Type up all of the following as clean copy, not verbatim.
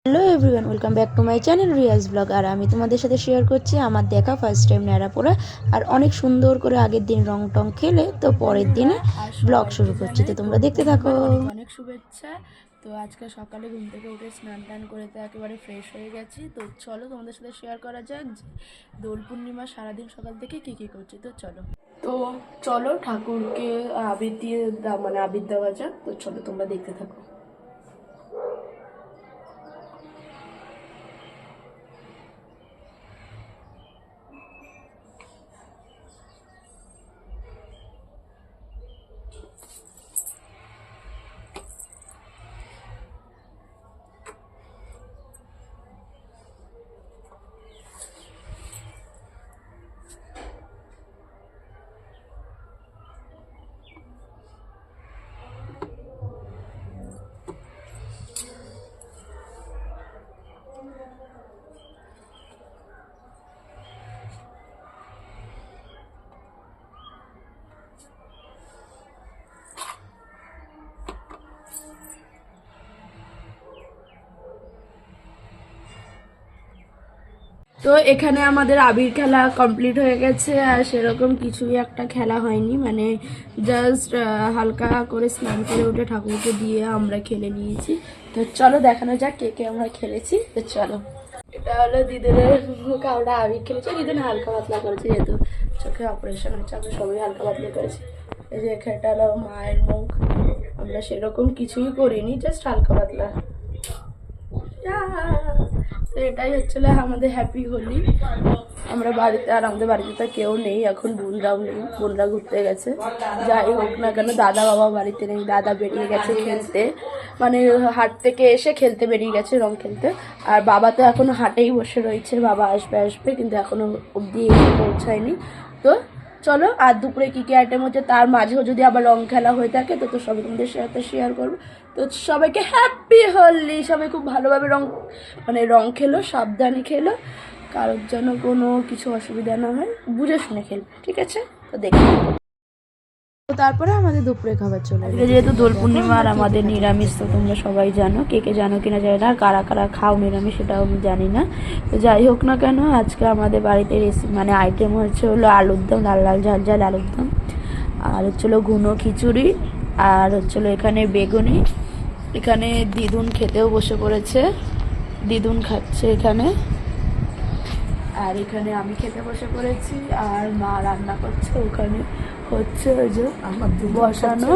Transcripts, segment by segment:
Hello everyone, welcome back to my channel Riyaz blog. আর আমি তোমাদের সাথে শেয়ার করছি আমার দেখা ফার্স্ট টাইম ন্যাড়াপোড়া। আর অনেক সুন্দর করে আগের দিন রং টং খেলে তো পরের দিনে ব্লগ শুরু করছি, তো তোমরা দেখতে থাকো। অনেক অনেক শুভেচ্ছা। তো আজকে সকালে ঘুম থেকে উঠে স্নান টান করে তো একেবারে ফ্রেশ হয়ে গেছি। তো চলো তোমাদের সাথে শেয়ার করা যাক যে দোল পূর্ণিমা সারাদিন সকাল থেকে কী কী করছি। তো চলো ঠাকুরকে আবির দিয়ে মানে আবির দেওয়া যাক। তো চলো তোমরা দেখতে থাকো। তো এখানে আমাদের আবির খেলা কমপ্লিট হয়ে গেছে। আর সেরকম কিছুই একটা খেলা হয়নি, মানে জাস্ট হালকা করে স্নান করে উঠে ঠাকুরকে দিয়ে আমরা খেলে নিয়েছি। তো চলো দেখানো যাক কে কে আমরা খেলেছি। তো চলো, এটা হলো দিদিদের মুখ, আমরা আবির খেলেছি। দিদিন হালকা পাতলা করেছি, যেহেতু চোখে অপারেশন হয়েছে আমরা সবাই হালকা পাতলা করেছি। এই যে এটা হলো মায়ের মুখ, আমরা সেরকম কিছুই করিনি, জাস্ট হালকা পাতলা। তো এটাই হচ্ছিল আমাদের হ্যাপি হোলি। আমরা বাড়িতে, আর আমাদের বাড়িতে তো কেউ নেই এখন, বোনরাও নেই, বোনরা ঘুরতে গেছে। যাই হোক না কেন, দাদা বাবা বাড়িতে নেই, দাদা বেরিয়ে গেছে খেলতে, মানে হাট থেকে এসে খেলতে বেরিয়ে গেছে, রং খেলতে। আর বাবা তো এখনো হাটেই বসে রয়েছে, বাবা আসবে আসবে, কিন্তু এখনো অবধি এসে পৌঁছায়নি। তো চলো, আর দুপুরে কী কী আইটেম হচ্ছে তার মাঝেও যদি আবার রং খেলা হয়ে থাকে তো সবাই তোমাদের সাথে শেয়ার করবো। তো সবাইকে হ্যাপি হোলি। সবাই খুব ভালোভাবে রং খেলো, সাবধানে খেলো, কারোর যেন কোনো কিছু অসুবিধা না হয়, বুঝে শুনে খেলবে, ঠিক আছে? তো দেখি। তো তারপরে আমাদের দুপুরে খাবার চলে গেছে। যেহেতু দোল পূর্ণিমা আর আমাদের নিরামিষ, তো তোমরা সবাই জানো, কে কে জানো কিনা জানি না, কারা কারা খাও নিরামিষ সেটাও আমি জানি না। তো যাই হোক না কেন, আজকে আমাদের বাড়িতে মানে আইটেম হচ্ছে হলো আলুর দম, লাল লাল ঝাল ঝাল আলুর দম, আর হচ্ছিলো ঘুনো খিচুড়ি, আর হচ্ছিলো এখানে বেগুনি। এখানে দিদুন খেতেও বসে পড়েছে, দিদুন খাচ্ছে এখানে। আর এখানে আমি খেতে বসে পড়েছি, আর মা রান্না করছে। ওখানে হচ্ছে ওই যে আমার বসানো,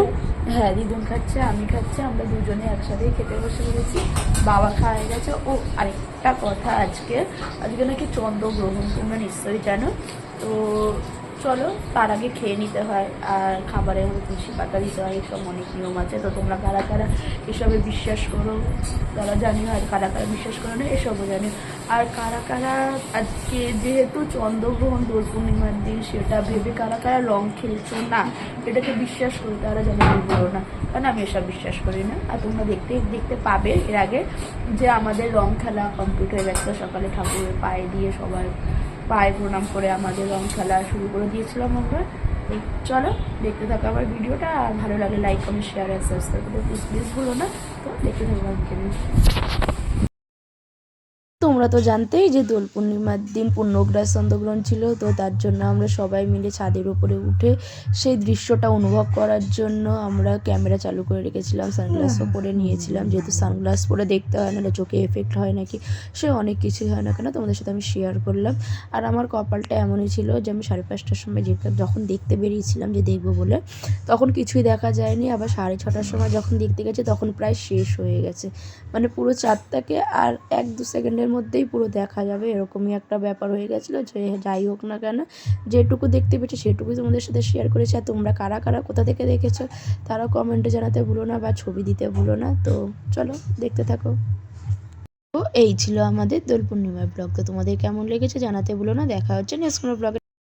হ্যাঁ দিদুন খাচ্ছে, আমি খাচ্ছি, আমরা দুজনে একসাথেই খেতে বসে পড়েছি। বাবা খাওয়া গেছে। ও আরেকটা কথা, আজকে নাকি চন্দ্রগ্রহণ, তোমরা নিশ্চয়ই জানো। তো চলো, তার আগে খেয়ে নিতে হয়, আর খাবারের মধ্যে তুলসী পাতা দিতে হয়, এসব অনেক নিয়ম আছে। তো তোমরা কারা কারা এসবে বিশ্বাস করো তারা জানিও, আর কারা কারা বিশ্বাস করো না এসবও জানিও। আর কারা কারা আজকে যেহেতু চন্দ্রগ্রহণ দোল পূর্ণিমার দিন, সেটা ভেবে কারা কারা রং খেলছো না, এটাকে বিশ্বাস করি তারা জানি বলো না, কারণ আমি এসব বিশ্বাস করি না। আর তোমরা দেখতে পাবে এর আগে যে আমাদের রং খেলা কমপ্লিট হয়ে গেছিলো। সকালে ঠাকুরের পায়ে দিয়ে সবার পায়ে প্রণাম করে আমাদের রং খেলা শুরু করে দিয়েছিলাম আমরা। চলো দেখতে থাকো আমার ভিডিওটা, আর ভালো লাগে লাইক কমেন্ট শেয়ার আর সাবস্ক্রাইব করতে প্লিজ ভুলো না। তো দেখতে থাকো আমার ভিডিও। তোমরা তো জানতেই যে দোল পূর্ণিমার দিন পূর্ণগ্রাস চন্দ্রগ্রহণ ছিল, তো তার জন্য আমরা সবাই মিলে ছাদের উপরে উঠে সেই দৃশ্যটা অনুভব করার জন্য আমরা ক্যামেরা চালু করে রেখেছিলাম, সানগ্লাসও পরে নিয়েছিলাম, যেহেতু সানগ্লাস পরে দেখতে হয়, না চোখে এফেক্ট হয় নাকি সে অনেক কিছুই হয় না কেন, তোমাদের সাথে আমি শেয়ার করলাম। আর আমার কপালটা এমনই ছিল যে আমি 5:30টার সময় যখন দেখতে বেরিয়েছিলাম যে দেখবো বলে, তখন কিছুই দেখা যায়নি। আবার 6:30টার সময় যখন দেখতে গেছি তখন প্রায় শেষ হয়ে গেছে, মানে পুরো চাঁদটাকে আর 1-2 সেকেন্ডের মধ্যেই পুরো দেখা যাবে, এরকমই একটা ব্যাপার হয়ে গেছিলো। যে যাই হোক না কেন, যেটুকু দেখতে পেয়েছি সেটুকুই তোমাদের সাথে শেয়ার করেছি। আর তোমরা কারা কারা কোথা থেকে দেখেছো তারা কমেন্টে জানাতে ভুলো না, বা ছবি দিতে ভুলো না। তো চলো দেখতে থাকো। তো এই ছিল আমাদের দোল পূর্ণিমার ব্লগ। তো তোমাদের কেমন লেগেছে জানাতে ভুলো না। দেখা হচ্ছে নেক্সট কোনো ব্লগে।